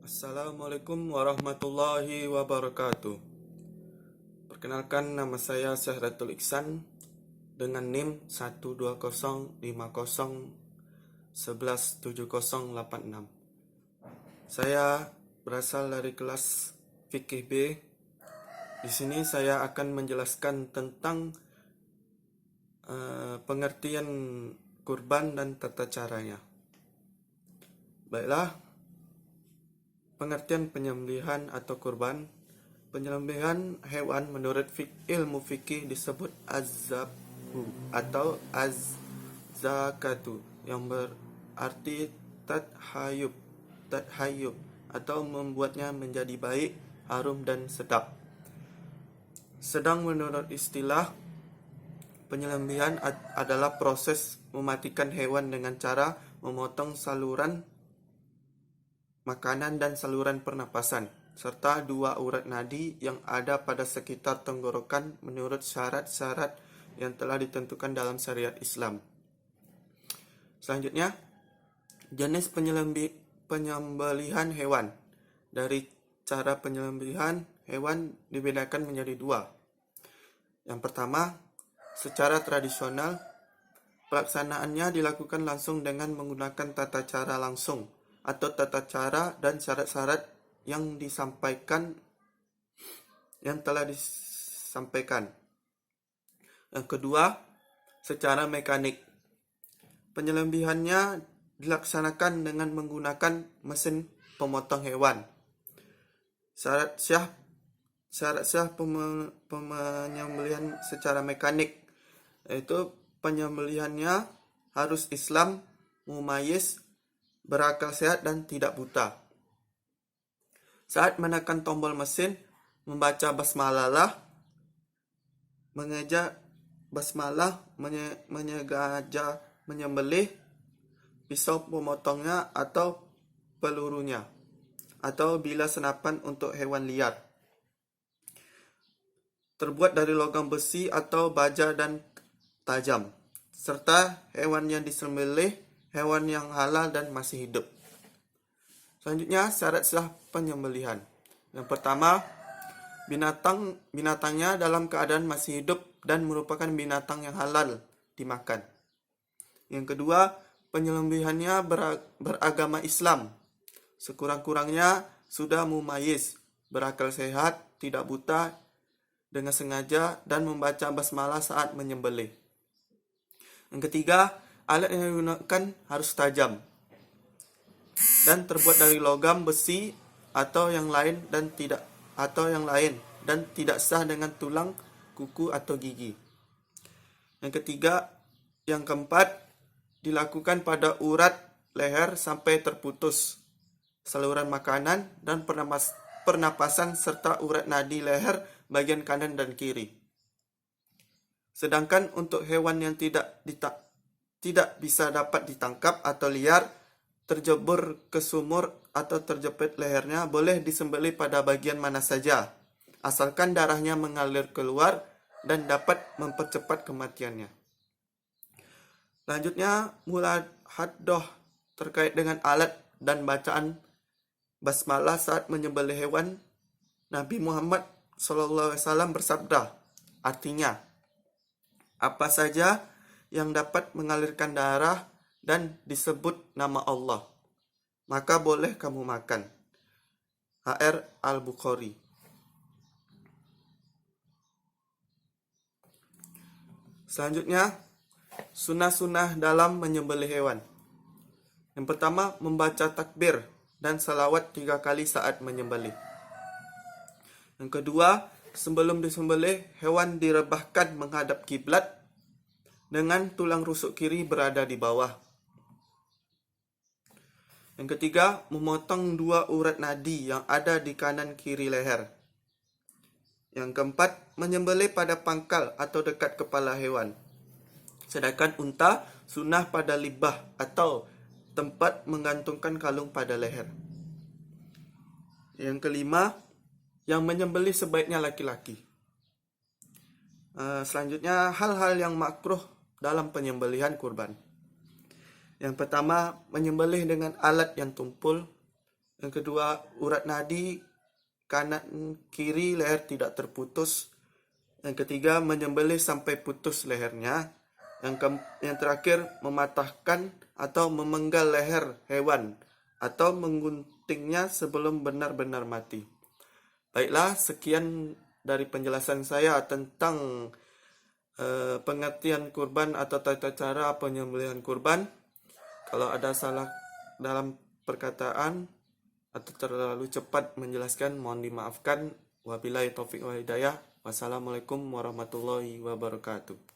Assalamualaikum warahmatullahi wabarakatuh. Perkenalkan, nama saya Syahratul Iksan dengan NIM 12050117086. Saya berasal dari kelas Fikih B. Di sini saya akan menjelaskan tentang pengertian kurban dan tata caranya. Baiklah, pengertian penyembelihan atau kurban. Penyembelihan hewan menurut ilmu fikih disebut az-zabhu atau az-zakatu yang berarti tadhayyub atau membuatnya menjadi baik, harum dan sedap. Sedang menurut istilah, penyembelihan adalah proses mematikan hewan dengan cara memotong saluran makanan dan saluran pernapasan, serta dua urat nadi yang ada pada sekitar tenggorokan menurut syarat-syarat yang telah ditentukan dalam syariat Islam. Selanjutnya, jenis penyembelihan hewan. Dari cara penyembelihan hewan dibedakan menjadi dua. Yang pertama, secara tradisional, pelaksanaannya dilakukan langsung dengan menggunakan tata cara langsung atau tata cara dan syarat-syarat yang telah disampaikan. Yang kedua, secara mekanik. Penyembelihannya dilaksanakan dengan menggunakan mesin pemotong hewan. Syarat syah penyembelihan secara mekanik, yaitu penyembelihannya harus Islam, mumayyiz, berakal sehat dan tidak buta. Saat menekan tombol mesin, membaca basmalah, mengeja basmalah, menyegaja menyembelih, pisau pemotongnya atau pelurunya, atau bila senapan untuk hewan liar. Terbuat dari logam besi atau baja dan tajam, serta hewan yang disembelih hewan yang halal dan masih hidup. Selanjutnya, syarat sah penyembelihan. Yang pertama, binatangnya dalam keadaan masih hidup dan merupakan binatang yang halal dimakan. Yang kedua, penyembelihannya beragama Islam. Sekurang-kurangnya sudah mumayyiz, berakal sehat, tidak buta, dengan sengaja, dan membaca basmalah saat menyembelih. Yang ketiga, alat yang digunakan harus tajam dan terbuat dari logam, besi atau yang lain dan tidak sah dengan tulang, kuku atau gigi. Yang keempat, dilakukan pada urat leher sampai terputus saluran makanan dan pernapasan serta urat nadi leher bagian kanan dan kiri. Sedangkan untuk hewan yang tidak bisa dapat ditangkap atau liar, terjebur ke sumur atau terjepit lehernya, boleh disembelih pada bagian mana saja, asalkan darahnya mengalir keluar dan dapat mempercepat kematiannya. Selanjutnya, mulahadhah terkait dengan alat dan bacaan basmalah saat menyembelih hewan. Nabi Muhammad SAW bersabda, artinya, apa saja yang dapat mengalirkan darah dan disebut nama Allah, maka boleh kamu makan. HR Al-Bukhari. Selanjutnya, sunnah-sunnah dalam menyembelih hewan. Yang pertama, membaca takbir dan salawat 3 kali saat menyembelih. Yang kedua, sebelum disembelih, hewan direbahkan menghadap kiblat dengan tulang rusuk kiri berada di bawah. Yang ketiga, memotong 2 urat nadi yang ada di kanan kiri leher. Yang keempat, menyembelih pada pangkal atau dekat kepala hewan. Sedangkan unta sunnah pada libah atau tempat menggantungkan kalung pada leher. Yang kelima, yang menyembelih sebaiknya laki-laki. Selanjutnya, hal-hal yang makruh dalam penyembelihan kurban. Yang pertama, menyembelih dengan alat yang tumpul. Yang kedua, urat nadi kanan kiri leher tidak terputus. Yang ketiga, menyembelih sampai putus lehernya. Yang terakhir, mematahkan atau memenggal leher hewan atau mengguntingnya sebelum benar-benar mati. Baiklah, sekian dari penjelasan saya tentang pengertian kurban atau tata cara penyembelihan kurban. Kalau ada salah dalam perkataan atau terlalu cepat menjelaskan, mohon dimaafkan. Wabillahi taufiq wal hidayah. Wassalamualaikum warahmatullahi wabarakatuh.